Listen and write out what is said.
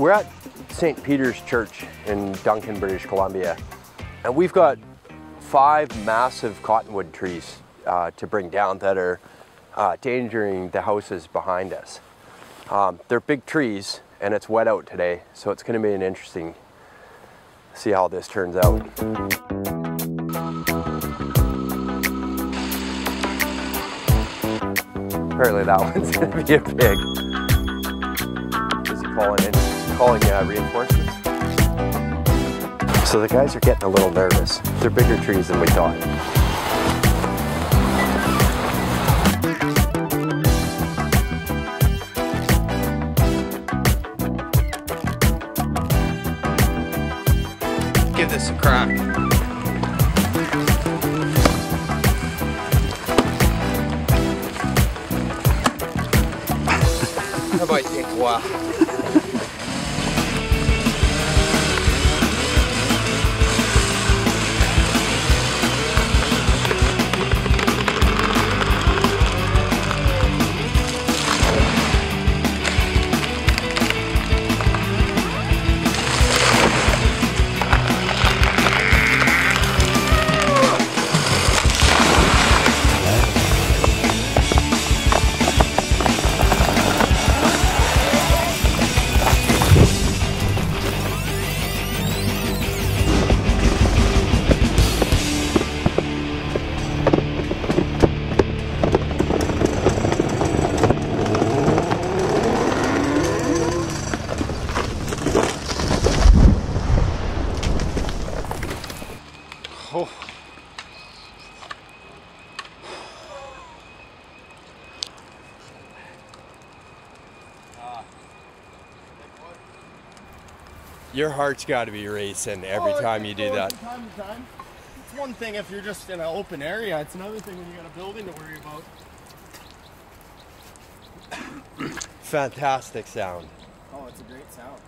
We're at St. Peter's Church in Duncan, British Columbia, and we've got 5 massive cottonwood trees to bring down that are endangering the houses behind us. They're big trees, and it's wet out today, so it's going to be an interesting see how this turns out. Apparently that one's going to be a pig. Is he calling reinforcements? So the guys are getting a little nervous. They're bigger trees than we thought. Give this a crack. That might take a while. Oh. Your heart's got to be racing every time you do that. From time to time. It's one thing if you're just in an open area. It's another thing when you got a building to worry about. Fantastic sound. Oh, it's a great sound.